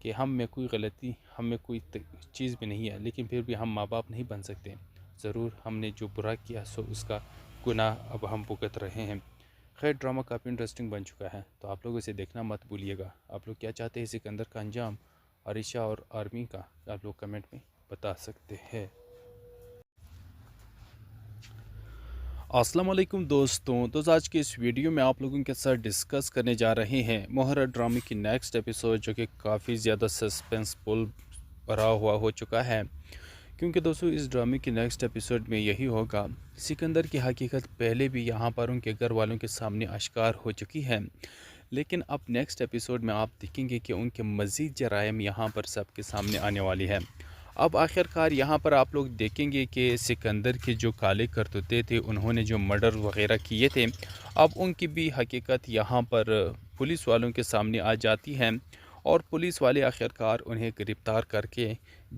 کہ ہم میں کوئی غلطی، ہم میں کوئی چیز بھی نہیں ہے، لیکن پھر بھی ہم ماں باپ نہیں بن سکتے۔ ضرور ہم نے جو برا کیا سو اس کا گناہ اب ہم بھگت رہے ہیں۔ خیر، ڈرامہ کافی انٹرسٹنگ بن چکا ہے، تو آپ لوگ اسے دیکھنا مت بھولیے گا۔ آپ لوگ کیا چاہتے ہیں سکندر کا انجام، عائشہ اور آرمی کا، آپ لوگ کمنٹ میں بتا سکتے ہیں۔ السلام علیکم دوستوں، تو آج کے اس ویڈیو میں آپ لوگوں کے ساتھ ڈسکس کرنے جا رہے ہیں مہرہ ڈرامے کی نیکسٹ ایپیسوڈ، جو کہ کافی زیادہ سسپینسفل بھرا ہوا ہو چکا ہے، کیونکہ دوستوں اس ڈرامے کی نیکسٹ ایپیسوڈ میں یہی ہوگا۔ سکندر کی حقیقت پہلے بھی یہاں پر ان کے گھر والوں کے سامنے اشکار ہو چکی ہے، لیکن اب نیکسٹ ایپیسوڈ میں آپ دیکھیں گے کہ ان کے مزید جرائم یہاں پر سب کے سامنے آنے والی ہے۔ اب آخر کار یہاں پر آپ لوگ دیکھیں گے کہ سکندر کے جو کالے کرتوتے تھے، انہوں نے جو مرڈر وغیرہ کیے تھے، اب ان کی بھی حقیقت یہاں پر پولیس والوں کے سامنے آ جاتی ہے، اور پولیس والے آخر کار انہیں گرفتار کر کے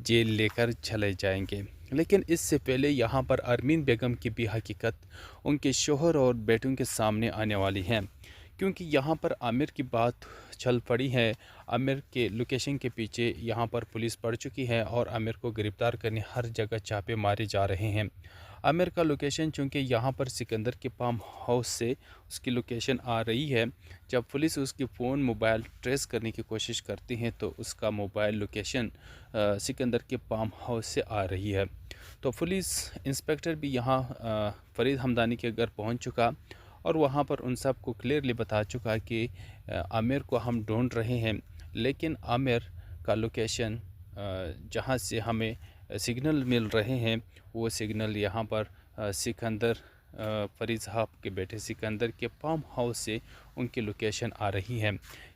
جیل لے کر چلے جائیں گے۔ لیکن اس سے پہلے یہاں پر ارمین بیگم کی بھی حقیقت ان کے شوہر اور بیٹوں کے سامنے آنے والی ہے، کیونکہ یہاں پر عامر کی بات چل پڑی ہے۔ عامر کے لوکیشن کے پیچھے یہاں پر پولیس پڑ چکی ہے، اور عامر کو گرفتار کرنے ہر جگہ چھاپے مارے جا رہے ہیں۔ عامر کا لوکیشن چونکہ یہاں پر سکندر کے فارم ہاؤس سے اس کی لوکیشن آ رہی ہے، جب پولیس اس کی فون موبائل ٹریس کرنے کی کوشش کرتی ہیں تو اس کا موبائل لوکیشن سکندر کے فارم ہاؤس سے آ رہی ہے۔ تو پولیس انسپیکٹر بھی یہاں فرید حمدانی کے گھر پہنچ چکا، اور وہاں پر ان سب کو کلیئرلی بتا چکا کہ عامر کو ہم ڈھونڈ رہے ہیں، لیکن عامر کا لوکیشن جہاں سے ہمیں سگنل مل رہے ہیں، وہ سگنل یہاں پر سکندر فرید صاحب کے بیٹے سکندر کے فارم ہاؤس سے ان کی لوکیشن آ رہی ہے۔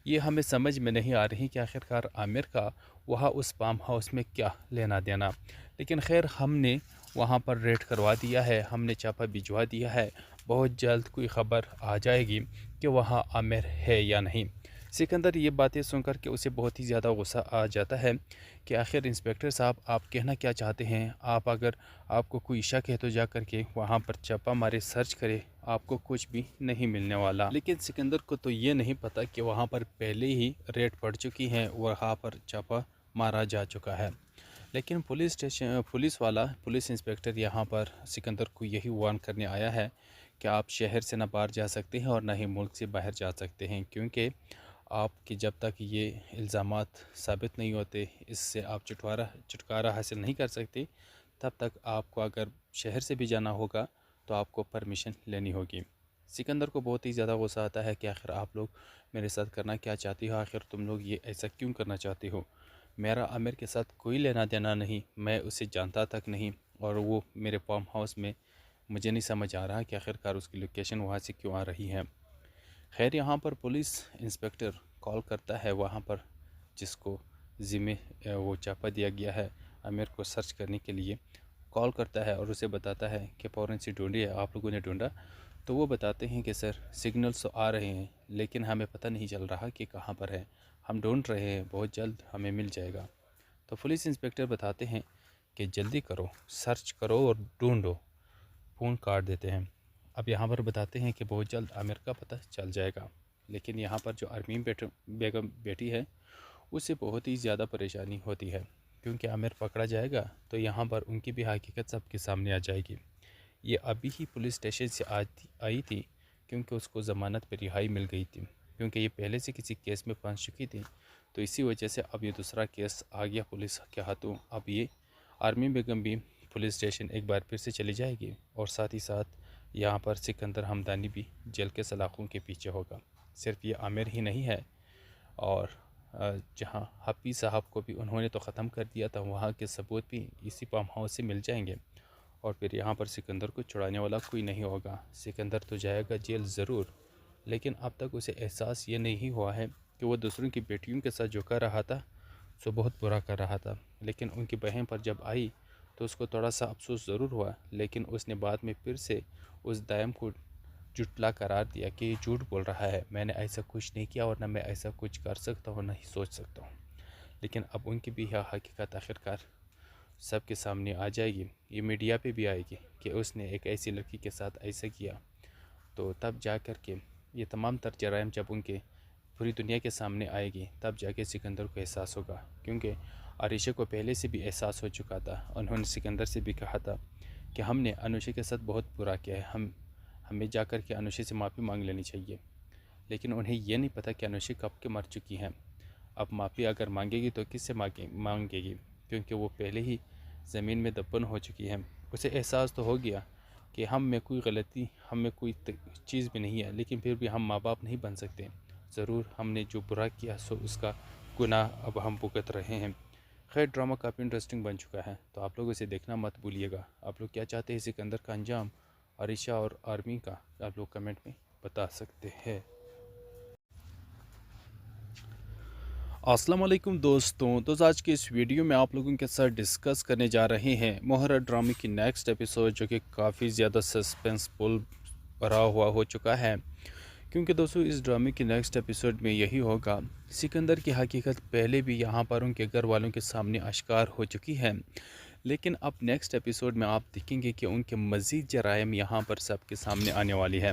یہ ہمیں سمجھ میں نہیں آ رہی کہ آخرکار عامر کا وہاں اس فارم ہاؤس میں کیا لینا دینا، لیکن خیر ہم نے وہاں پر ریڈ کروا دیا ہے، ہم نے چھاپا بھجوا دیا ہے۔ بہت جلد کوئی خبر آ جائے گی کہ وہاں عامر ہے یا نہیں۔ سکندر یہ باتیں سن کر کے اسے بہت ہی زیادہ غصہ آ جاتا ہے کہ آخر انسپیکٹر صاحب آپ کہنا کیا چاہتے ہیں؟ اگر آپ کو کوئی شک ہے تو جا کر کے وہاں پر چھاپا مارے، سرچ کرے، آپ کو کچھ بھی نہیں ملنے والا۔ لیکن سکندر کو تو یہ نہیں پتا کہ وہاں پر پہلے ہی ریڈ پڑ چکی ہیں، وہاں پر چھاپا مارا جا چکا ہے۔ لیکن پولیس انسپیکٹر یہاں پر سکندر کو یہی وارن کرنے آیا ہے کہ آپ شہر سے نہ باہر جا سکتے ہیں اور نہ ہی ملک سے باہر جا سکتے ہیں، کیونکہ آپ کی جب تک یہ الزامات ثابت نہیں ہوتے، اس سے آپ چھٹکارا حاصل نہیں کر سکتے، تب تک آپ کو اگر شہر سے بھی جانا ہوگا تو آپ کو پرمیشن لینی ہوگی۔ سکندر کو بہت ہی زیادہ غصہ آتا ہے کہ آخر آپ لوگ میرے ساتھ کرنا کیا چاہتی ہو، آخر تم لوگ یہ ایسا کیوں کرنا چاہتے ہو؟ میرا عامر کے ساتھ کوئی لینا دینا نہیں، میں اسے جانتا تک نہیں، اور وہ میرے فارم ہاؤس میں، مجھے نہیں سمجھ آ رہا کہ آخرکار اس کی لوکیشن وہاں سے کیوں آ رہی ہے۔ خیر یہاں پر پولیس انسپیکٹر کال کرتا ہے وہاں پر، جس کو ذمہ وہ چھاپا دیا گیا ہے عامر کو سرچ کرنے کے لیے، کال کرتا ہے اور اسے بتاتا ہے کہ فوراً سے ڈھونڈیے، آپ لوگوں نے ڈھونڈا؟ تو وہ بتاتے ہیں کہ سر سگنلز تو آ رہے ہیں، لیکن ہمیں پتہ نہیں چل رہا کہ کہاں پر ہے، ہم ڈھونڈ رہے ہیں، بہت جلد ہمیں مل جائے گا۔ تو پولیس انسپیکٹر بتاتے ہیں کہ جلدی کرو، سرچ کرو اور ڈھونڈو، فون کاٹ دیتے ہیں۔ اب یہاں پر بتاتے ہیں کہ بہت جلد عامر کا پتہ چل جائے گا، لیکن یہاں پر جو ارمین بیگم بیٹی ہے اسے بہت ہی زیادہ پریشانی ہوتی ہے، کیونکہ عامر پکڑا جائے گا تو یہاں پر ان کی بھی حقیقت سب کے سامنے آ جائے گی۔ یہ ابھی ہی پولیس اسٹیشن سے آئی تھی، کیونکہ اس کو ضمانت پہ رہائی مل گئی تھی، کیونکہ یہ پہلے سے کسی کیس میں پھنس چکی تھی، تو اسی وجہ سے اب یہ دوسرا کیس آ گیا پولیس کے ہاتھوں۔ اب یہ ارمین بیگم بھی پولیس اسٹیشن ایک بار پھر سے چلی جائے گی، اور ساتھ ہی ساتھ یہاں پر سکندر حمدانی بھی جیل کے سلاخوں کے پیچھے ہوگا۔ صرف یہ عامر ہی نہیں ہے، اور جہاں حفیظ صاحب کو بھی انہوں نے تو ختم کر دیا تھا، وہاں کے ثبوت بھی اسی فارم ہاؤس سے مل جائیں گے، اور پھر یہاں پر سکندر کو چھڑانے والا کوئی نہیں ہوگا۔ سکندر تو جائے گا جیل ضرور، لیکن اب تک اسے احساس یہ نہیں ہوا ہے کہ وہ دوسروں کی بیٹیوں کے ساتھ جو کر رہا تھا سو بہت برا کر رہا تھا، لیکن ان کی بہن پر جب آئی تو اس کو تھوڑا سا افسوس ضرور ہوا، لیکن اس نے بعد میں پھر سے اس دائم کو جھٹلا قرار دیا کہ یہ جھوٹ بول رہا ہے، میں نے ایسا کچھ نہیں کیا، اور نہ میں ایسا کچھ کر سکتا ہوں، نہ ہی سوچ سکتا ہوں۔ لیکن اب ان کی بھی حقیقت آخرکار سب کے سامنے آ جائے گی، یہ میڈیا پہ بھی آئے گی کہ اس نے ایک ایسی لڑکی کے ساتھ ایسا کیا، تو تب جا کر کے یہ تمام تر جرائم جب ان کے پوری دنیا کے سامنے آئے گی تب جا کے سکندر کو احساس ہوگا، کیونکہ عائشہ کو پہلے سے بھی احساس ہو چکا تھا۔ انہوں نے سکندر سے بھی کہا تھا کہ ہم نے انوشا کے ساتھ بہت برا کیا ہے، ہمیں جا کر کے انوشا سے معافی مانگ لینی چاہیے، لیکن انہیں یہ نہیں پتہ کہ انوشا کب کے مر چکی ہیں۔ اب معافی اگر مانگے گی تو کس سے مانگے گی، کیونکہ وہ پہلے ہی زمین میں دفن ہو چکی ہے۔ اسے احساس تو ہو گیا کہ ہم میں کوئی غلطی، ہم میں کوئی چیز بھی نہیں ہے، لیکن پھر بھی ہم ماں باپ نہیں بن سکتے۔ ضرور ہم نے جو برا کیا سو اس کا گناہ اب ہم بھگت رہے ہیں۔ خیر، ڈرامہ کافی انٹرسٹنگ بن چکا ہے، تو آپ لوگ اسے دیکھنا مت بھولیے گا۔ آپ لوگ کیا چاہتے ہیں سکندر کا انجام، عائشہ اور آرمی کا، آپ لوگ کمنٹ میں بتا سکتے ہیں۔ السلام علیکم دوستوں، تو آج کے اس ویڈیو میں آپ لوگوں کے ساتھ ڈسکس کرنے جا رہے ہیں مہرہ ڈرامے کی نیکسٹ ایپیسوڈ، جو کہ کافی زیادہ سسپینسفل بھرا ہوا ہو چکا ہے، کیونکہ دوستوں اس ڈرامے کی نیکسٹ ایپیسوڈ میں یہی ہوگا۔ سکندر کی حقیقت پہلے بھی یہاں پر ان کے گھر والوں کے سامنے آشکار ہو چکی ہے، لیکن اب نیکسٹ ایپیسوڈ میں آپ دیکھیں گے کہ ان کے مزید جرائم یہاں پر سب کے سامنے آنے والی ہے۔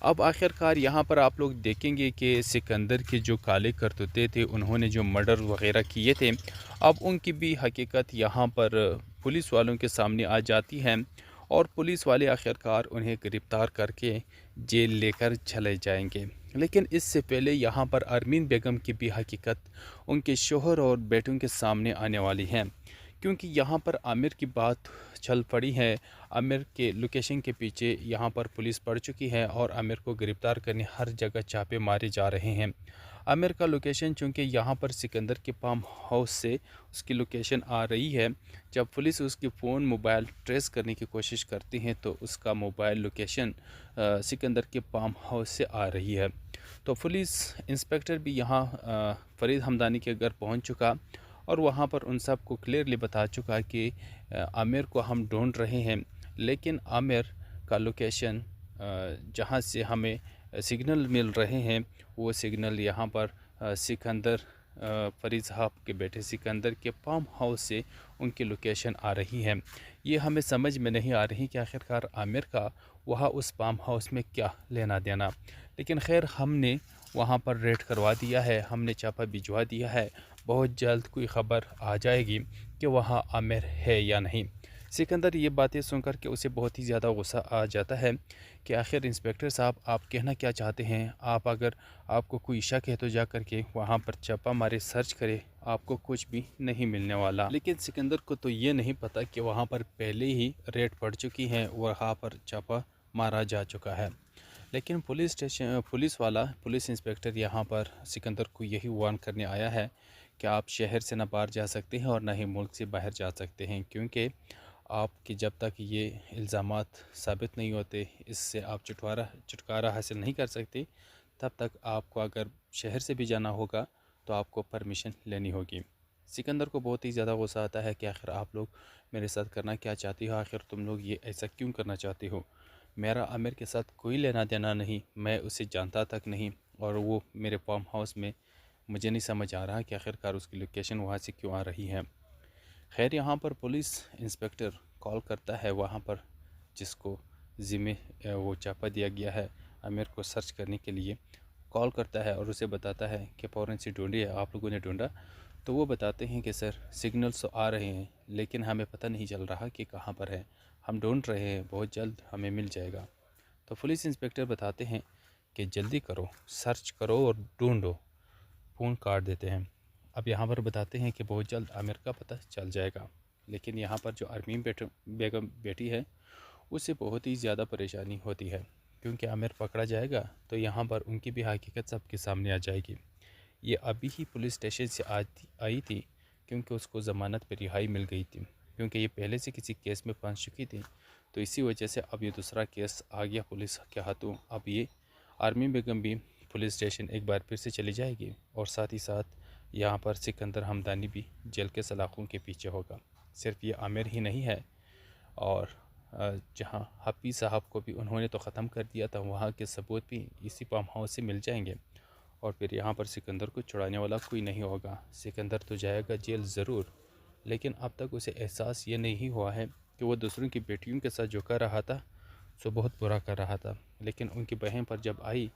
اب آخر کار یہاں پر آپ لوگ دیکھیں گے کہ سکندر کے جو کالے کرتوتے تھے، انہوں نے جو مرڈر وغیرہ کیے تھے، اب ان کی بھی حقیقت یہاں پر پولیس والوں کے سامنے آ جاتی ہے، اور پولیس والے آخر کار انہیں گرفتار کر کے جیل لے کر چلے جائیں گے۔ لیکن اس سے پہلے یہاں پر ارمین بیگم کی بھی حقیقت ان کے شوہر اور بیٹوں کے سامنے آنے والی ہے، کیونکہ یہاں پر عامر کی بات چل پڑی ہے۔ عامر کے لوکیشن کے پیچھے یہاں پر پولیس پڑ چکی ہے، اور عامر کو گرفتار کرنے ہر جگہ چھاپے مارے جا رہے ہیں۔ عامر کا لوکیشن چونکہ یہاں پر سکندر کے فارم ہاؤس سے اس کی لوکیشن آ رہی ہے، جب پولیس اس کی موبائل ٹریس کرنے کی کوشش کرتی ہیں تو اس کا موبائل لوکیشن سکندر کے فارم ہاؤس سے آ رہی ہے۔ تو پولیس انسپیکٹر بھی یہاں فرید حمدانی کے گھر پہنچ چکا، اور وہاں پر ان سب کو کلیئرلی بتا چکا کہ عامر کو ہم ڈھونڈ رہے ہیں، لیکن عامر کا لوکیشن جہاں سے ہمیں سگنل مل رہے ہیں، وہ سگنل یہاں پر سکندر فرید صاحب کے بیٹے سکندر کے فارم ہاؤس سے ان کی لوکیشن آ رہی ہے۔ یہ ہمیں سمجھ میں نہیں آ رہی کہ آخرکار عامر کا وہاں اس فارم ہاؤس میں کیا لینا دینا، لیکن خیر ہم نے وہاں پر ریڈ کروا دیا ہے، ہم نے چھاپا بھجوا دیا ہے، بہت جلد کوئی خبر آ جائے گی کہ وہاں عامر ہے یا نہیں۔ سکندر یہ باتیں سن کر کے اسے بہت ہی زیادہ غصہ آ جاتا ہے کہ آخر انسپیکٹر صاحب آپ کہنا کیا چاہتے ہیں، اگر آپ کو کوئی شک ہے تو جا کر کے وہاں پر چھاپا مارے، سرچ کرے، آپ کو کچھ بھی نہیں ملنے والا۔ لیکن سکندر کو تو یہ نہیں پتہ کہ وہاں پر پہلے ہی ریڈ پڑ چکی ہے، وہاں پر چھاپا مارا جا چکا ہے۔ لیکن پولیس انسپیکٹر یہاں پر سکندر کو یہی وارن کرنے آیا ہے کہ آپ شہر سے نہ باہر جا سکتے ہیں اور نہ ہی ملک سے باہر جا سکتے ہیں، کیونکہ آپ کی جب تک یہ الزامات ثابت نہیں ہوتے، اس سے آپ چھٹکارا حاصل نہیں کر سکتے، تب تک آپ کو اگر شہر سے بھی جانا ہوگا تو آپ کو پرمیشن لینی ہوگی۔ سکندر کو بہت ہی زیادہ غصہ آتا ہے کہ آخر آپ لوگ میرے ساتھ کرنا کیا چاہتی ہو، آخر تم لوگ یہ ایسا کیوں کرنا چاہتے ہو؟ میرا عامر کے ساتھ کوئی لینا دینا نہیں، میں اسے جانتا تک نہیں، اور وہ میرے فارم ہاؤس میں، مجھے نہیں سمجھ آ رہا کہ آخرکار اس کی لوکیشن وہاں سے کیوں آ رہی ہے۔ خیر یہاں پر پولیس انسپیکٹر کال کرتا ہے وہاں پر جس کو ذمہ وہ چھاپا دیا گیا ہے عامر کو سرچ کرنے کے لیے، کال کرتا ہے اور اسے بتاتا ہے کہ فوراً سے ڈھونڈیے، آپ لوگوں نے ڈھونڈا؟ تو وہ بتاتے ہیں کہ سر سگنلز تو آ رہے ہیں، لیکن ہمیں پتہ نہیں چل رہا کہ کہاں پر ہے، ہم ڈھونڈ رہے ہیں، بہت جلد ہمیں مل جائے گا۔ تو پولیس انسپیکٹر بتاتے ہیں کہ جلدی کرو، سرچ کرو اور ڈھونڈو، فون کاٹ دیتے ہیں۔ اب یہاں پر بتاتے ہیں کہ بہت جلد عامر کا پتہ چل جائے گا، لیکن یہاں پر جو ارمین بیگم بیٹی ہے اسے بہت ہی زیادہ پریشانی ہوتی ہے، کیونکہ عامر پکڑا جائے گا تو یہاں پر ان کی بھی حقیقت سب کے سامنے آ جائے گی۔ یہ ابھی ہی پولیس اسٹیشن سے آئی تھی، کیونکہ اس کو ضمانت پہ رہائی مل گئی تھی، کیونکہ یہ پہلے سے کسی کیس میں پھنس چکی تھی، تو اسی وجہ سے اب یہ دوسرا کیس آ گیا پولیس کے ہاتھوں۔ اب یہ ارمین بیگم بھی پولیس اسٹیشن ایک بار پھر سے چلی جائے گی، اور ساتھ ہی ساتھ یہاں پر سکندر حمدانی بھی جیل کے سلاخوں کے پیچھے ہوگا۔ صرف یہ عامر ہی نہیں ہے، اور جہاں حفیظ صاحب کو بھی انہوں نے تو ختم کر دیا تھا، وہاں کے ثبوت بھی اسی فارم ہاؤس سے مل جائیں گے، اور پھر یہاں پر سکندر کو چھڑانے والا کوئی نہیں ہوگا۔ سکندر تو جائے گا جیل ضرور، لیکن اب تک اسے احساس یہ نہیں ہوا ہے کہ وہ دوسروں کی بیٹیوں کے ساتھ جو کر رہا تھا سو بہت برا کر رہا تھا، لیکن ان کی بہن پر جب آئی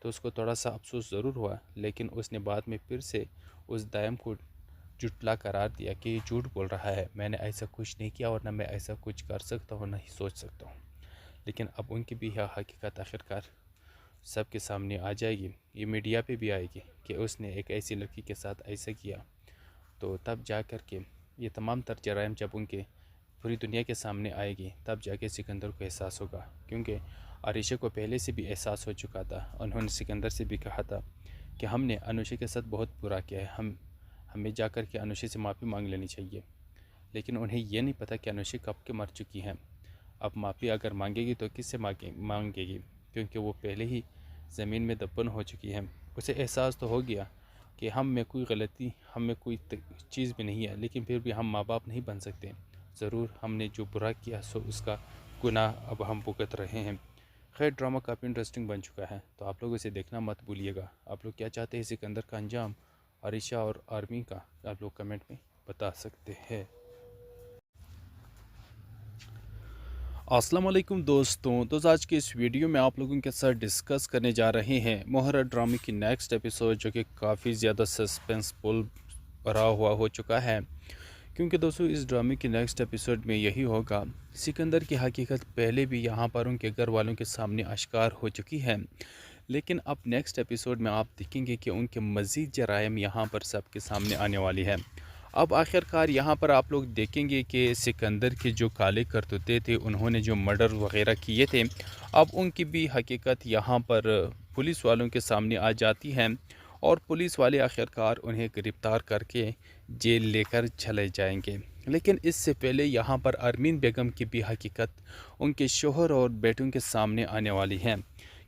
تو اس کو تھوڑا سا افسوس ضرور ہوا، لیکن اس نے بعد میں پھر سے اس دائم کو جھٹلا قرار دیا کہ یہ جھوٹ بول رہا ہے، میں نے ایسا کچھ نہیں کیا اور نہ میں ایسا کچھ کر سکتا ہوں، نہ ہی سوچ سکتا ہوں۔ لیکن اب ان کی بھی حقیقت آخرکار سب کے سامنے آ جائے گی، یہ میڈیا پہ بھی آئے گی کہ اس نے ایک ایسی لڑکی کے ساتھ ایسا کیا۔ تو تب جا کر کے یہ تمام تر جرائم جب ان کے پوری دنیا کے سامنے آئے گی، تب جا کے سکندر کو احساس ہوگا، کیونکہ عائشہ کو پہلے سے بھی احساس ہو چکا تھا۔ انہوں نے سکندر سے بھی کہا تھا کہ ہم نے انوشی کے ساتھ بہت برا کیا ہے، ہمیں جا کر کے انوشی سے معافی مانگ لینی چاہیے۔ لیکن انہیں یہ نہیں پتہ کہ انوشی کب کے مر چکی ہیں۔ اب معافی اگر مانگے گی تو کس سے مانگے گی، کیونکہ وہ پہلے ہی زمین میں دفن ہو چکی ہیں۔ اسے احساس تو ہو گیا کہ ہم میں کوئی غلطی، ہم میں کوئی چیز بھی نہیں ہے، لیکن پھر بھی ہم ماں باپ نہیں بن سکتے۔ ضرور ہم نے جو برا کیا سو اس کا گناہ اب ہم بھگت رہے ہیں۔ خیر، ڈرامہ کافی انٹرسٹنگ بن چکا ہے، تو آپ لوگ اسے دیکھنا مت بھولیے گا۔ آپ لوگ کیا چاہتے ہیں سکندر کا انجام، عائشہ اور آرمین کا، آپ لوگ کمنٹ میں بتا سکتے ہیں۔ السلام علیکم دوستوں، تو آج کے اس ویڈیو میں آپ لوگوں کے ساتھ ڈسکس کرنے جا رہے ہیں مہرہ ڈرامے کی نیکسٹ ایپیسوڈ، جو کہ کافی زیادہ سسپینسفل بھرا ہوا ہو چکا ہے، کیونکہ دوستوں اس ڈرامے کی نیکسٹ ایپیسوڈ میں یہی ہوگا، سکندر کی حقیقت پہلے بھی یہاں پر ان کے گھر والوں کے سامنے آشکار ہو چکی ہے، لیکن اب نیکسٹ ایپیسوڈ میں آپ دیکھیں گے کہ ان کے مزید جرائم یہاں پر سب کے سامنے آنے والی ہے۔ اب آخرکار یہاں پر آپ لوگ دیکھیں گے کہ سکندر کے جو کالے کرتوتے تھے، انہوں نے جو مرڈر وغیرہ کیے تھے، اب ان کی بھی حقیقت یہاں پر پولیس والوں کے سامنے آ جاتی ہے، اور پولیس والے آخرکار انہیں گرفتار کر کے جیل لے کر چلے جائیں گے۔ لیکن اس سے پہلے یہاں پر آرمین بیگم کی بھی حقیقت ان کے شوہر اور بیٹوں کے سامنے آنے والی ہے،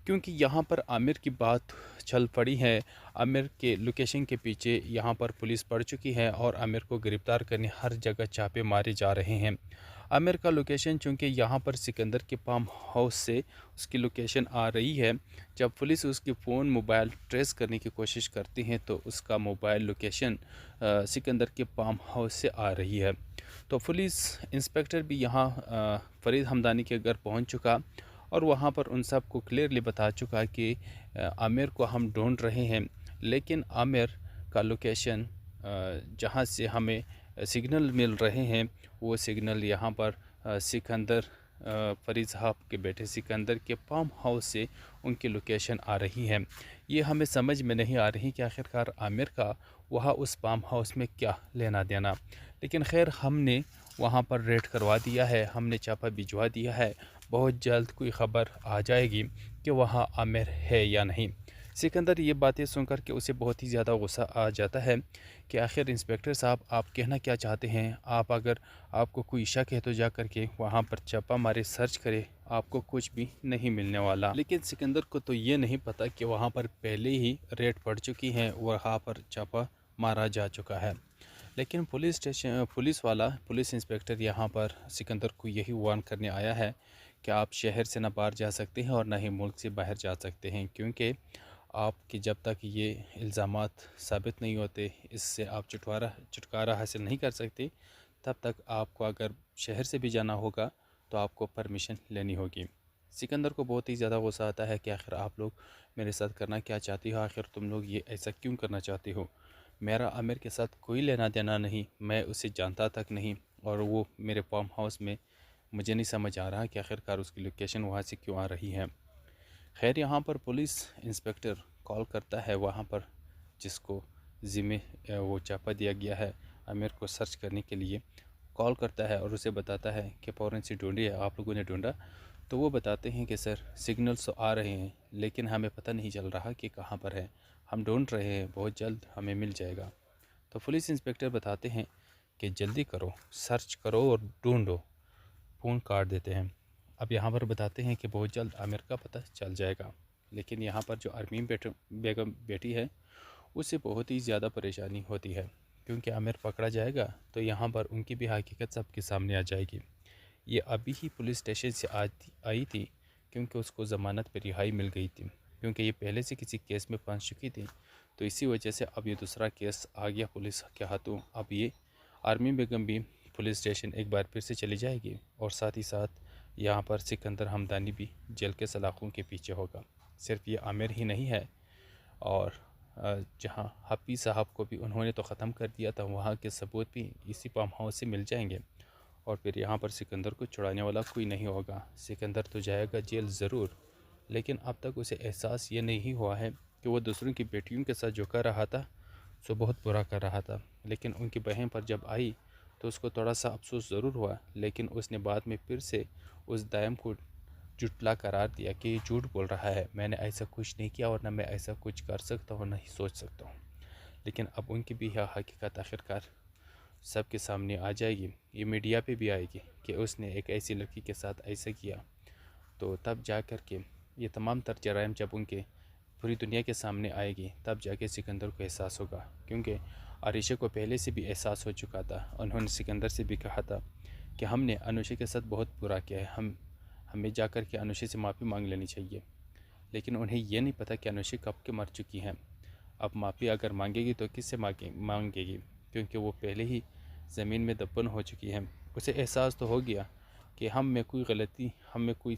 کیونکہ یہاں پر عامر کی بات چل پڑی ہے۔ عامر کے لوکیشن کے پیچھے یہاں پر پولیس پڑ چکی ہے، اور عامر کو گرفتار کرنے ہر جگہ چھاپے مارے جا رہے ہیں۔ عامر کا لوکیشن چونکہ یہاں پر سکندر کے فارم ہاؤس سے اس کی لوکیشن آ رہی ہے، جب پولیس اس کی فون موبائل ٹریس کرنے کی کوشش کرتی ہیں تو اس کا موبائل لوکیشن سکندر کے فارم ہاؤس سے آ رہی ہے۔ تو پولیس انسپیکٹر بھی یہاں فرید حمدانی کے گھر پہنچ چکا، اور وہاں پر ان سب کو کلیئرلی بتا چکا کہ عامر کو ہم ڈھونڈ رہے ہیں، لیکن عامر کا لوکیشن جہاں سے ہمیں سگنل مل رہے ہیں، وہ سگنل یہاں پر سکندر فرید صاحب کے بیٹے سکندر کے فارم ہاؤس سے ان کی لوکیشن آ رہی ہے۔ یہ ہمیں سمجھ میں نہیں آ رہی کہ آخرکار عامر کا وہاں اس فارم ہاؤس میں کیا لینا دینا، لیکن خیر ہم نے وہاں پر ریڈ کروا دیا ہے، ہم نے چھاپا بھجوا دیا ہے، بہت جلد کوئی خبر آ جائے گی کہ وہاں عامر ہے یا نہیں۔ سکندر یہ باتیں سن کر کے اسے بہت ہی زیادہ غصہ آ جاتا ہے کہ آخر انسپیکٹر صاحب آپ کہنا کیا چاہتے ہیں، اگر آپ کو کوئی شک ہے تو جا کر کے وہاں پر چھاپا مارے، سرچ کرے، آپ کو کچھ بھی نہیں ملنے والا۔ لیکن سکندر کو تو یہ نہیں پتہ کہ وہاں پر پہلے ہی ریڈ پڑ چکی ہیں، وہاں پر چھاپا مارا جا چکا ہے۔ لیکن پولیس انسپیکٹر یہاں پر سکندر کو یہی وارن کرنے آیا ہے کہ آپ شہر سے نہ باہر جا سکتے ہیں اور نہ ہی ملک سے باہر جا سکتے ہیں، کیونکہ آپ کی جب تک یہ الزامات ثابت نہیں ہوتے، اس سے آپ چھٹکارا حاصل نہیں کر سکتے، تب تک آپ کو اگر شہر سے بھی جانا ہوگا تو آپ کو پرمیشن لینی ہوگی۔ سکندر کو بہت ہی زیادہ غصہ آتا ہے کہ آخر آپ لوگ میرے ساتھ کرنا کیا چاہتی ہو، آخر تم لوگ یہ ایسا کیوں کرنا چاہتے ہو؟ میرا عامر کے ساتھ کوئی لینا دینا نہیں، میں اسے جانتا تک نہیں، اور وہ میرے فارم ہاؤس میں، مجھے نہیں سمجھ آ رہا کہ آخرکار اس کی لوکیشن وہاں سے کیوں آ رہی ہے۔ خیر یہاں پر پولیس انسپیکٹر کال کرتا ہے وہاں پر جس کو ذمہ وہ چھاپا دیا گیا ہے عامر کو سرچ کرنے کے لیے، کال کرتا ہے اور اسے بتاتا ہے کہ فوراً سے ڈھونڈیے، آپ لوگوں نے ڈھونڈا؟ تو وہ بتاتے ہیں کہ سر سگنلز تو آ رہے ہیں، لیکن ہمیں پتہ نہیں چل رہا کہ کہاں پر ہے، ہم ڈھونڈ رہے ہیں، بہت جلد ہمیں مل جائے گا۔ تو پولیس انسپیکٹر بتاتے ہیں کہ جلدی کرو، سرچ کرو اور ڈھونڈو، فون کاٹ دیتے ہیں۔ اب یہاں پر بتاتے ہیں کہ بہت جلد عامر کا پتہ چل جائے گا، لیکن یہاں پر جو آرمین بیگم بیٹی ہے اسے بہت ہی زیادہ پریشانی ہوتی ہے، کیونکہ عامر پکڑا جائے گا تو یہاں پر ان کی بھی حقیقت سب کے سامنے آ جائے گی۔ یہ ابھی ہی پولیس اسٹیشن سے آئی تھی، کیونکہ اس کو ضمانت پہ رہائی مل گئی تھی، کیونکہ یہ پہلے سے کسی کیس میں پھنس چکی تھی، تو اسی وجہ سے اب یہ دوسرا کیس آ گیا پولیس کے ہاتھوں۔ اب یہ آرمین بیگم بھی پولیس اسٹیشن ایک بار پھر سے چلی جائے گی، اور ساتھ ہی ساتھ یہاں پر سکندر حمدانی بھی جیل کے سلاخوں کے پیچھے ہوگا۔ صرف یہ عامر ہی نہیں ہے، اور جہاں حفیظ صاحب کو بھی انہوں نے تو ختم کر دیا تھا، وہاں کے ثبوت بھی اسی فارم ہاؤس سے مل جائیں گے، اور پھر یہاں پر سکندر کو چھڑانے والا کوئی نہیں ہوگا۔ سکندر تو جائے گا جیل ضرور، لیکن اب تک اسے احساس یہ نہیں ہوا ہے کہ وہ دوسروں کی بیٹیوں کے ساتھ جو کر رہا تھا سو بہت برا کر رہا تھا، لیکن ان کی بہن پر جب آئی تو اس کو تھوڑا سا افسوس ضرور ہوا، لیکن اس نے بعد میں پھر سے اس دائم کو جھٹلا قرار دیا کہ یہ جھوٹ بول رہا ہے، میں نے ایسا کچھ نہیں کیا اور نہ میں ایسا کچھ کر سکتا ہوں، نہ ہی سوچ سکتا ہوں۔ لیکن اب ان کی بھی حقیقت آخرکار سب کے سامنے آ جائے گی، یہ میڈیا پہ بھی آئے گی کہ اس نے ایک ایسی لڑکی کے ساتھ ایسا کیا، تو تب جا کر کے یہ تمام تر جرائم جب ان کے پوری دنیا کے سامنے آئے گی تب جا کے سکندر کو احساس ہوگا، کیونکہ عائشہ کو پہلے سے بھی احساس ہو چکا تھا۔ انہوں نے سکندر سے بھی کہا تھا کہ ہم نے انوشا کے ساتھ بہت برا کیا ہے، ہمیں جا کر کے انوشا سے معافی مانگ لینی چاہیے، لیکن انہیں یہ نہیں پتہ کہ انوشا کب کے مر چکی ہیں۔ اب معافی اگر مانگے گی تو کس سے مانگے گی، کیونکہ وہ پہلے ہی زمین میں دفن ہو چکی ہے۔ اسے احساس تو ہو گیا کہ ہم میں کوئی غلطی، ہم میں کوئی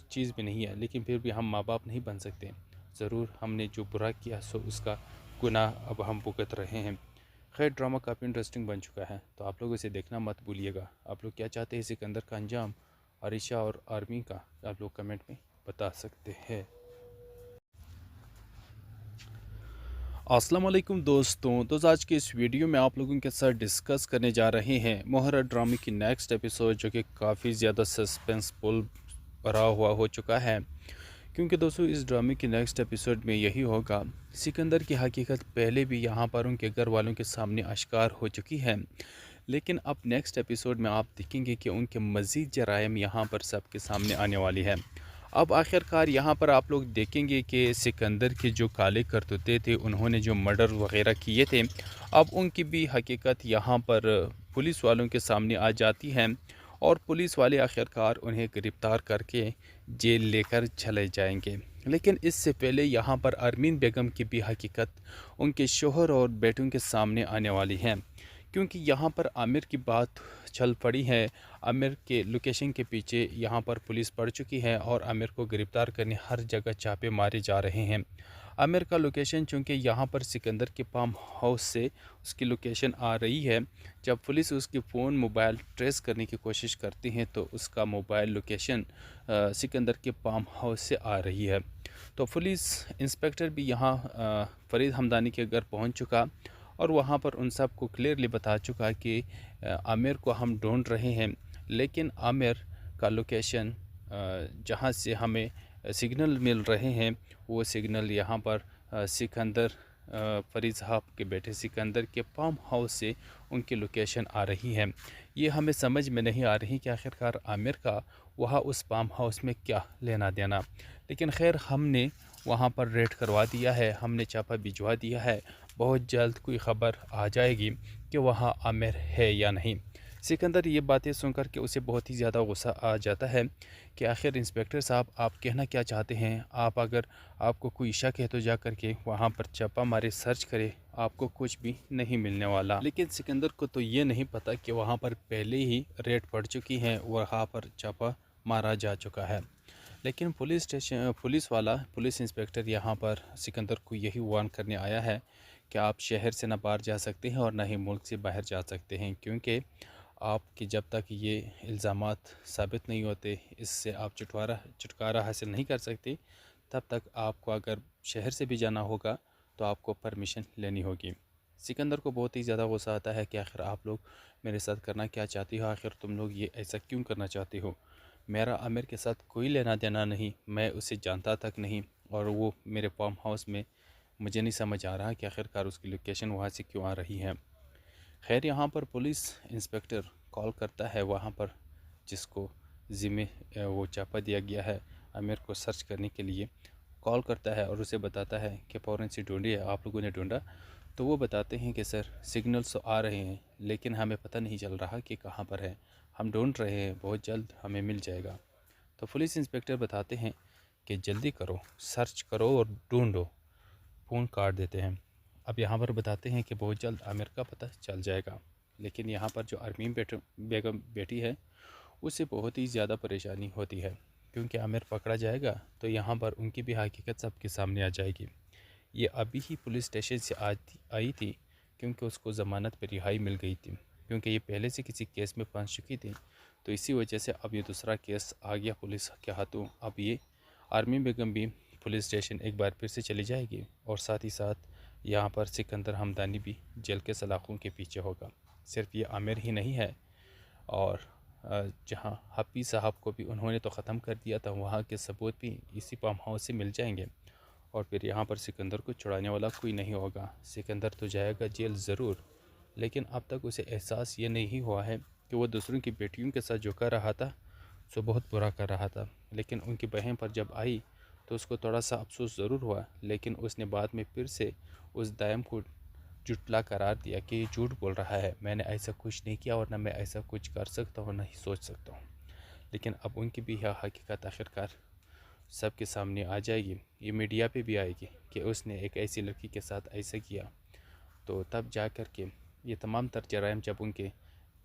چیز بھی نہیں ہے، لیکن پھر بھی ہم ماں باپ نہیں بن سکتے، ضرور ہم نے جو برا کیا سو اس کا گناہ اب ہم بھگت رہے ہیں۔ خیر، ڈرامہ کافی انٹرسٹنگ بن چکا ہے، تو آپ لوگ اسے دیکھنا مت بھولیے گا۔ آپ لوگ کیا چاہتے ہیں سکندر کا انجام، عائشہ اور آرمی کا، آپ لوگ کمنٹ میں بتا سکتے ہیں۔ السلام علیکم دوستوں، تو آج کے اس ویڈیو میں آپ لوگوں کے ساتھ ڈسکس کرنے جا رہے ہیں مہرہ ڈرامے کی نیکسٹ ایپیسوڈ، جو کہ کافی زیادہ سسپینسفل بھرا ہوا ہو چکا ہے، کیونکہ دوستوں اس ڈرامے کی نیکسٹ ایپیسوڈ میں یہی ہوگا، سکندر کی حقیقت پہلے بھی یہاں پر ان کے گھر والوں کے سامنے آشکار ہو چکی ہے، لیکن اب نیکسٹ ایپیسوڈ میں آپ دیکھیں گے کہ ان کے مزید جرائم یہاں پر سب کے سامنے آنے والی ہے۔ اب آخرکار یہاں پر آپ لوگ دیکھیں گے کہ سکندر کے جو کالے کرتوتے تھے، انہوں نے جو مرڈر وغیرہ کیے تھے، اب ان کی بھی حقیقت یہاں پر پولیس والوں کے سامنے آ جاتی ہے، اور پولیس والے آخرکار انہیں گرفتار کر کے جیل لے کر چلے جائیں گے۔ لیکن اس سے پہلے یہاں پر ارمین بیگم کی بھی حقیقت ان کے شوہر اور بیٹوں کے سامنے آنے والی ہے، کیونکہ یہاں پر عامر کی بات چل پڑی ہے۔ عامر کے لوکیشن کے پیچھے یہاں پر پولیس پڑ چکی ہے، اور عامر کو گرفتار کرنے ہر جگہ چھاپے مارے جا رہے ہیں۔ عامر کا لوکیشن چونکہ یہاں پر سکندر کے فارم ہاؤس سے اس کی لوکیشن آ رہی ہے، جب پولیس اس کی فون موبائل ٹریس کرنے کی کوشش کرتی ہیں تو اس کا موبائل لوکیشن سکندر کے فارم ہاؤس سے آ رہی ہے، تو پولیس انسپیکٹر بھی یہاں فرید حمدانی کے گھر پہنچ چکا، اور وہاں پر ان سب کو کلیئرلی بتا چکا کہ عامر کو ہم ڈھونڈ رہے ہیں، لیکن عامر کا لوکیشن جہاں سے ہمیں سگنل مل رہے ہیں وہ سگنل یہاں پر سکندر فرید صاحب کے بیٹے سکندر کے فارم ہاؤس سے ان کی لوکیشن آ رہی ہے۔ یہ ہمیں سمجھ میں نہیں آ رہی کہ آخرکار عامر کا وہاں اس فارم ہاؤس میں کیا لینا دینا، لیکن خیر ہم نے وہاں پر ریڈ کروا دیا ہے، ہم نے چھاپا بھجوا دیا ہے، بہت جلد کوئی خبر آ جائے گی کہ وہاں عامر ہے یا نہیں۔ سکندر یہ باتیں سن کر کے اسے بہت ہی زیادہ غصہ آ جاتا ہے کہ آخر انسپیکٹر صاحب آپ کہنا کیا چاہتے ہیں، اگر آپ کو کوئی شک ہے تو جا کر کے وہاں پر چھاپا مارے، سرچ کرے، آپ کو کچھ بھی نہیں ملنے والا۔ لیکن سکندر کو تو یہ نہیں پتہ کہ وہاں پر پہلے ہی ریڈ پڑ چکی ہے، وہاں پر چھاپا مارا جا چکا ہے، لیکن پولیس انسپیکٹر یہاں پر سکندر کو یہی وارن کرنے آیا ہے کہ آپ شہر سے نہ باہر جا سکتے ہیں اور نہ ہی ملک سے باہر جا سکتے ہیں، کیونکہ آپ کی جب تک یہ الزامات ثابت نہیں ہوتے، اس سے آپ چھٹکارا حاصل نہیں کر سکتے، تب تک آپ کو اگر شہر سے بھی جانا ہوگا تو آپ کو پرمیشن لینی ہوگی۔ سکندر کو بہت ہی زیادہ غصہ آتا ہے کہ آخر آپ لوگ میرے ساتھ کرنا کیا چاہتے ہو، آخر تم لوگ یہ ایسا کیوں کرنا چاہتے ہو، میرا عامر کے ساتھ کوئی لینا دینا نہیں، میں اسے جانتا تک نہیں، اور وہ میرے فارم ہاؤس میں، مجھے نہیں سمجھ آ رہا کہ آخرکار اس کی لوکیشن وہاں سے کیوں آ رہی ہے۔ خیر یہاں پر پولیس انسپیکٹر کال کرتا ہے وہاں پر جس کو ذمہ وہ چھاپا دیا گیا ہے عامر کو سرچ کرنے کے لیے، کال کرتا ہے اور اسے بتاتا ہے کہ فوراً سے ڈھونڈیے، آپ لوگوں نے ڈھونڈا، تو وہ بتاتے ہیں کہ سر سگنلز آ رہے ہیں لیکن ہمیں پتہ نہیں چل رہا کہ کہاں پر ہے، ہم ڈھونڈ رہے ہیں، بہت جلد ہمیں مل جائے گا۔ تو پولیس انسپیکٹر بتاتے ہیں کہ جلدی کرو، سرچ کرو اور ڈھونڈو، فون کاٹ دیتے ہیں۔ اب یہاں پر بتاتے ہیں کہ بہت جلد عامر کا پتہ چل جائے گا، لیکن یہاں پر جو ارمین بیگم بیٹی ہے اسے بہت ہی زیادہ پریشانی ہوتی ہے، کیونکہ عامر پکڑا جائے گا تو یہاں پر ان کی بھی حقیقت سب کے سامنے آ جائے گی۔ یہ ابھی ہی پولیس اسٹیشن سے آئی تھی کیونکہ اس کو ضمانت پہ رہائی مل گئی تھی، کیونکہ یہ پہلے سے کسی کیس میں پھنس چکی تھی، تو اسی وجہ سے اب یہ دوسرا کیس آ گیا پولیس کے ہاتھوں۔ اب یہ آرمی بیگم بھی پولیس اسٹیشن ایک بار پھر سے چلی جائے گی، اور ساتھ ہی ساتھ یہاں پر سکندر ہمدانی بھی جیل کے سلاخوں کے پیچھے ہوگا۔ صرف یہ عامر ہی نہیں ہے، اور جہاں حفیظ صاحب کو بھی انہوں نے تو ختم کر دیا تھا، وہاں کے ثبوت بھی اسی فارم ہاؤس سے مل جائیں گے، اور پھر یہاں پر سکندر کو چھڑانے والا کوئی نہیں ہوگا۔ سکندر تو جائے گا جیل ضرور، لیکن اب تک اسے احساس یہ نہیں ہوا ہے کہ وہ دوسروں کی بیٹیوں کے ساتھ جو کر رہا تھا سو بہت برا کر رہا تھا، لیکن ان کی بہن پر جب آئی تو اس کو تھوڑا سا افسوس ضرور ہوا، لیکن اس نے بعد میں پھر سے اس دائم کو جھٹلا قرار دیا کہ یہ جھوٹ بول رہا ہے، میں نے ایسا کچھ نہیں کیا، اور نہ میں ایسا کچھ کر سکتا ہوں، نہ ہی سوچ سکتا ہوں۔ لیکن اب ان کی بھی یہ حقیقت آخرکار سب کے سامنے آ جائے گی، یہ میڈیا پہ بھی آئے گی کہ اس نے ایک ایسی لڑکی کے ساتھ ایسا کیا، تو تب جا کر کے یہ تمام تر جرائم جب ان کے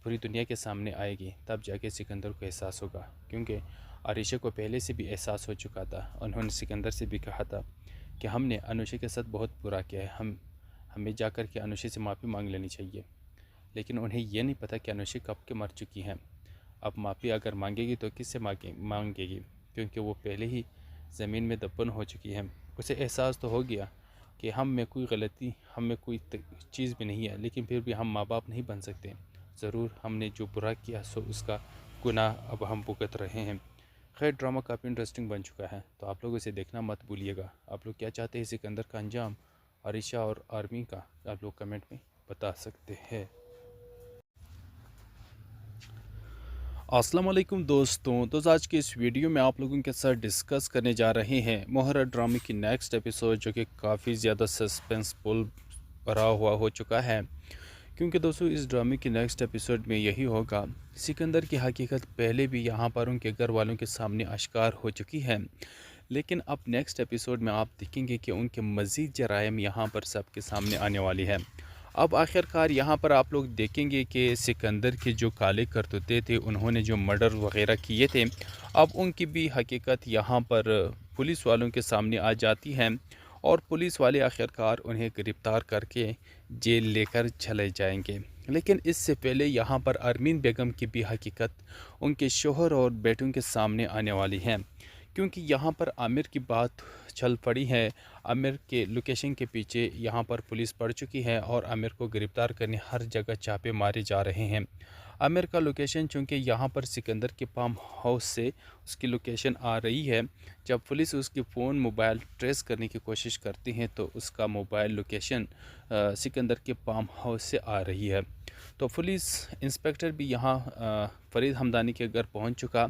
پوری دنیا کے سامنے آئے گی، تب جا کے سکندر کو احساس ہوگا، کیونکہ عریشہ کو پہلے سے بھی احساس ہو چکا تھا۔ انہوں نے سکندر سے بھی کہا تھا کہ ہم نے انوشا کے ساتھ بہت برا کیا ہے، ہمیں جا کر کے انوشا سے معافی مانگ لینی چاہیے، لیکن انہیں یہ نہیں پتہ کہ انوشا کب کے مر چکی ہیں۔ اب معافی اگر مانگے گی تو کس سے مانگے گی، کیونکہ وہ پہلے ہی زمین میں دفن ہو چکی ہے۔ اسے احساس تو ہو گیا کہ ہم میں کوئی غلطی، ہم میں کوئی چیز بھی نہیں ہے، لیکن پھر بھی ہم ماں باپ نہیں بن سکتے، ضرور ہم نے جو برا کیا سو اس کا گناہ اب ہم بھگت رہے ہیں۔ خیر، ڈرامہ کافی انٹرسٹنگ بن چکا ہے، تو آپ لوگ اسے دیکھنا مت بھولیے گا۔ آپ لوگ کیا چاہتے ہیں سکندر کا انجام، عریشہ اور آرمی کا، آپ لوگ کمنٹ میں بتا سکتے ہیں۔ السلام علیکم دوستوں، تو آج کی اس ویڈیو میں آپ لوگوں کے ساتھ ڈسکس کرنے جا رہے ہیں مہرہ ڈرامے کی نیکسٹ ایپیسوڈ، جو کہ کافی زیادہ سسپینسفل بھرا ہوا ہو چکا ہے، کیونکہ دوستوں اس ڈرامے کی نیکسٹ ایپیسوڈ میں یہی ہوگا، سکندر کی حقیقت پہلے بھی یہاں پر ان کے گھر والوں کے سامنے آشکار ہو چکی ہے، لیکن اب نیکسٹ ایپیسوڈ میں آپ دیکھیں گے کہ ان کے مزید جرائم یہاں پر سب کے سامنے آنے والی ہے۔ اب آخرکار یہاں پر آپ لوگ دیکھیں گے کہ سکندر کے جو کالے کرتوتے تھے، انہوں نے جو مرڈر وغیرہ کیے تھے، اب ان کی بھی حقیقت یہاں پر پولیس والوں کے سامنے آ جاتی ہے، اور پولیس والے آخرکار انہیں گرفتار کر کے جیل لے کر چلے جائیں گے۔ لیکن اس سے پہلے یہاں پر ارمین بیگم کی بھی حقیقت ان کے شوہر اور بیٹوں کے سامنے آنے والی ہے، کیونکہ یہاں پر عامر کی بات چل پڑی ہے۔ عامر کے لوکیشن کے پیچھے یہاں پر پولیس پڑ چکی ہے، اور عامر کو گرفتار کرنے ہر جگہ چھاپے مارے جا رہے ہیں۔ عامر کا لوکیشن چونکہ یہاں پر سکندر کے فارم ہاؤس سے اس کی لوکیشن آ رہی ہے، جب پولیس اس کی فون موبائل ٹریس کرنے کی کوشش کرتی ہیں تو اس کا موبائل لوکیشن سکندر کے فارم ہاؤس سے آ رہی ہے، تو پولیس انسپیکٹر بھی یہاں فرید ہمدانی کے گھر پہنچ چکا،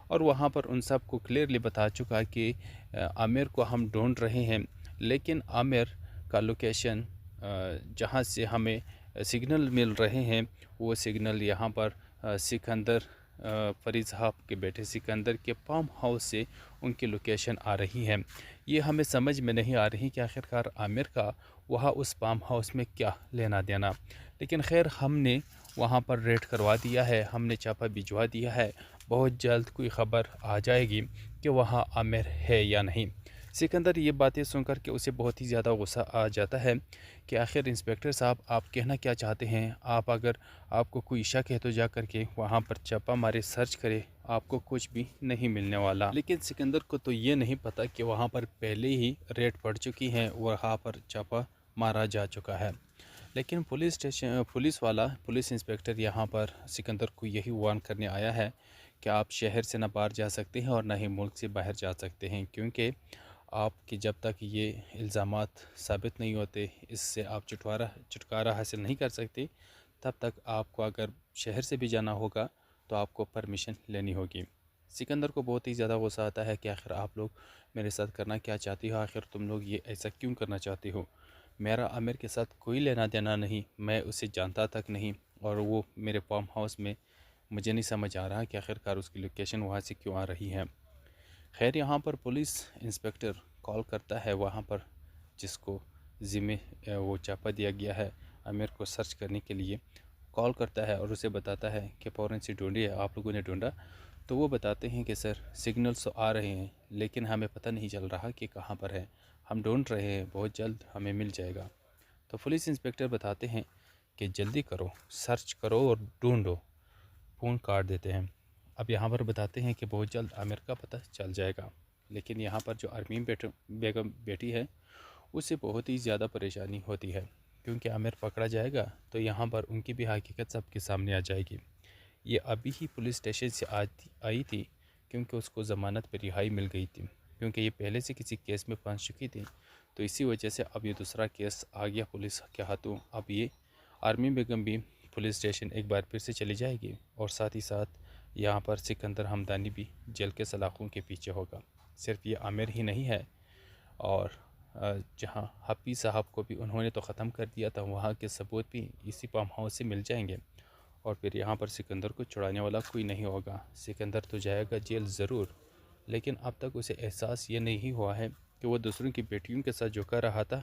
اور وہاں پر ان سب کو کلیئرلی بتا چکا کہ عامر کو ہم ڈھونڈ رہے ہیں، لیکن عامر کا لوکیشن جہاں سے ہمیں سگنل مل رہے ہیں، وہ سگنل یہاں پر سکندر فرید صاحب کے بیٹے سکندر کے فارم ہاؤس سے ان کی لوکیشن آ رہی ہے۔ یہ ہمیں سمجھ میں نہیں آ رہی کہ آخرکار عامر کا وہاں اس فارم ہاؤس میں کیا لینا دینا، لیکن خیر ہم نے وہاں پر ریڈ کروا دیا ہے، ہم نے چھاپا بھجوا دیا ہے، بہت جلد کوئی خبر آ جائے گی کہ وہاں عامر ہے یا نہیں۔ سکندر یہ باتیں سن کر کے اسے بہت ہی زیادہ غصہ آ جاتا ہے کہ آخر انسپیکٹر صاحب آپ کہنا کیا چاہتے ہیں، اگر آپ کو کوئی شک ہے تو جا کر کے وہاں پر چھاپا مارے، سرچ کرے، آپ کو کچھ بھی نہیں ملنے والا۔ لیکن سکندر کو تو یہ نہیں پتہ کہ وہاں پر پہلے ہی ریڈ پڑ چکی ہیں، وہاں پر چھاپا مارا جا چکا ہے، لیکن پولیس انسپیکٹر یہاں پر سکندر کو یہی وارن کرنے آیا ہے کہ آپ شہر سے نہ باہر جا سکتے ہیں اور نہ ہی ملک سے باہر جا سکتے ہیں، کیونکہ آپ کی جب تک یہ الزامات ثابت نہیں ہوتے، اس سے آپ چھٹکارا حاصل نہیں کر سکتے، تب تک آپ کو اگر شہر سے بھی جانا ہوگا تو آپ کو پرمیشن لینی ہوگی۔ سکندر کو بہت ہی زیادہ غصہ آتا ہے کہ آخر آپ لوگ میرے ساتھ کرنا کیا چاہتی ہو، آخر تم لوگ یہ ایسا کیوں کرنا چاہتی ہو، میرا عامر کے ساتھ کوئی لینا دینا نہیں، میں اسے جانتا تک نہیں، اور وہ میرے فارم ہاؤس میں، مجھے نہیں سمجھ آ رہا کہ آخرکار اس کی لوکیشن وہاں سے کیوں آ رہی ہے۔ خیر یہاں پر پولیس انسپیکٹر کال کرتا ہے وہاں پر، جس کو ذمہ وہ چھاپا دیا گیا ہے عامر کو سرچ کرنے کے لیے، کال کرتا ہے اور اسے بتاتا ہے کہ فوراً سے ڈھونڈیے، آپ لوگوں نے ڈھونڈا؟ تو وہ بتاتے ہیں کہ سر سگنلز تو آ رہے ہیں لیکن ہمیں پتہ نہیں چل رہا کہ کہاں پر ہے، ہم ڈھونڈ رہے ہیں، بہت جلد ہمیں مل جائے گا۔ تو پولیس انسپیکٹر بتاتے ہیں کہ جلدی کرو، سرچ کرو اور ڈھونڈو، فون کاٹ دیتے ہیں۔ اب یہاں پر بتاتے ہیں کہ بہت جلد عامر کا پتہ چل جائے گا، لیکن یہاں پر جو ارمین بیگم بیٹی ہے اسے بہت ہی زیادہ پریشانی ہوتی ہے، کیونکہ عامر پکڑا جائے گا تو یہاں پر ان کی بھی حقیقت سب کے سامنے آ جائے گی۔ یہ ابھی ہی پولیس اسٹیشن سے آئی تھی کیونکہ اس کو ضمانت پر رہائی مل گئی تھی، کیونکہ یہ پہلے سے کسی کیس میں پھنس چکی تھی، تو اسی وجہ سے اب یہ دوسرا کیس آ گیا پولیس کے ہاتھوں۔ اب یہ ارمین بیگم بھی پولیس اسٹیشن ایک بار پھر سے چلی جائے گی، اور ساتھ ہی ساتھ یہاں پر سکندر ہمدانی بھی جیل کے سلاخوں کے پیچھے ہوگا۔ صرف یہ عامر ہی نہیں ہے، اور جہاں حفیظ صاحب کو بھی انہوں نے تو ختم کر دیا تھا، وہاں کے ثبوت بھی اسی فارم ہاؤس سے مل جائیں گے، اور پھر یہاں پر سکندر کو چھڑانے والا کوئی نہیں ہوگا۔ سکندر تو جائے گا جیل ضرور، لیکن اب تک اسے احساس یہ نہیں ہوا ہے کہ وہ دوسروں کی بیٹیوں کے ساتھ جو کر رہا تھا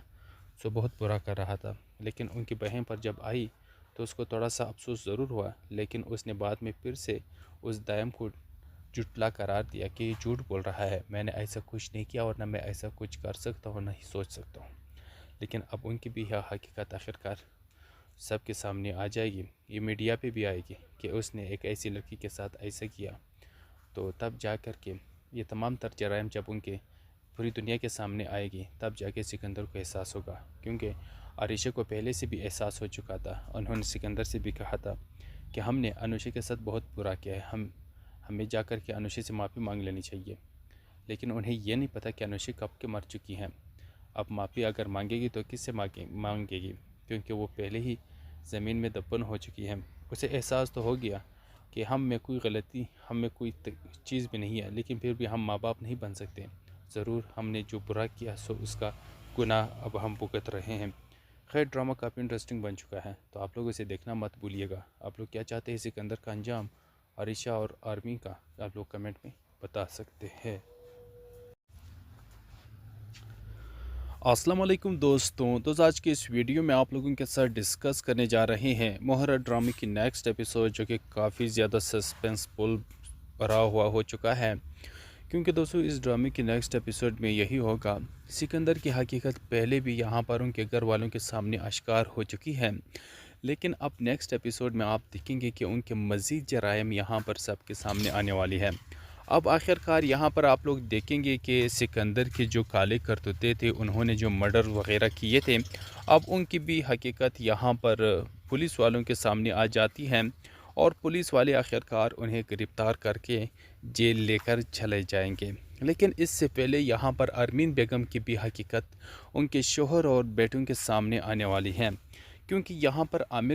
سو بہت برا کر رہا تھا، لیکن ان کی بہن پر جب آئی تو اس کو تھوڑا سا افسوس ضرور ہوا، لیکن اس نے بعد میں پھر سے اس دائم کو جھوٹلا قرار دیا کہ یہ جھوٹ بول رہا ہے، میں نے ایسا کچھ نہیں کیا اور نہ میں ایسا کچھ کر سکتا ہوں، نہ ہی سوچ سکتا ہوں۔ لیکن اب ان کی بھی حقیقت آخرکار سب کے سامنے آ جائے گی، یہ میڈیا پہ بھی آئے گی کہ اس نے ایک ایسی لڑکی کے ساتھ ایسا کیا، تو تب جا کر کے یہ تمام تر جرائم جب ان کے پوری دنیا کے سامنے آئے گی تب جا کے سکندر کو احساس ہوگا، کیونکہ عریشہ کو پہلے سے بھی احساس ہو چکا تھا۔ انہوں نے سکندر سے بھی کہا تھا کہ ہم نے انوشا کے ساتھ بہت برا کیا ہے، ہمیں جا کر کے انوشا سے معافی مانگ لینی چاہیے، لیکن انہیں یہ نہیں پتہ کہ انوشا کب کے مر چکی ہیں۔ اب معافی اگر مانگے گی تو کس سے مانگے گی، کیونکہ وہ پہلے ہی زمین میں دفن ہو چکی ہیں۔ اسے احساس تو ہو گیا کہ ہم میں کوئی غلطی، ہم میں کوئی چیز بھی نہیں ہے، لیکن پھر بھی ہم ماں باپ نہیں بن سکتے، ضرور ہم نے جو برا کیا سو اس کا گناہ اب ہم بھگت رہے ہیں۔ خیر ڈرامہ کافی انٹرسٹنگ بن چکا ہے، تو آپ لوگ اسے دیکھنا مت بھولیے گا۔ آپ لوگ کیا چاہتے ہیں سکندر کا انجام، عریشہ اور آرمین کا، آپ لوگ کمنٹ میں بتا سکتے ہیں۔ السلام علیکم دوستوں، تو آج کے اس ویڈیو میں آپ لوگوں کے ساتھ ڈسکس کرنے جا رہے ہیں مہرہ ڈرامے کی نیکسٹ ایپیسوڈ، جو کہ کافی زیادہ سسپینسفل بھرا ہوا ہو چکا ہے، کیونکہ دوستوں اس ڈرامے کی نیکسٹ ایپیسوڈ میں یہی ہوگا، سکندر کی حقیقت پہلے بھی یہاں پر ان کے گھر والوں کے سامنے اشکار ہو چکی ہے، لیکن اب نیکسٹ ایپیسوڈ میں آپ دیکھیں گے کہ ان کے مزید جرائم یہاں پر سب کے سامنے آنے والی ہے۔ اب آخرکار یہاں پر آپ لوگ دیکھیں گے کہ سکندر کے جو کالے کرتوتے تھے، انہوں نے جو مرڈر وغیرہ کیے تھے، اب ان کی بھی حقیقت یہاں پر پولیس والوں کے سامنے آ جاتی ہے، اور پولیس والے آخرکار انہیں گرفتار کر کے جیل لے کر چلے جائیں گے۔ لیکن اس سے پہلے یہاں پر ارمین بیگم کی بھی حقیقت ان کے شوہر اور بیٹوں کے سامنے آنے والی ہے، کیونکہ یہاں پر عامر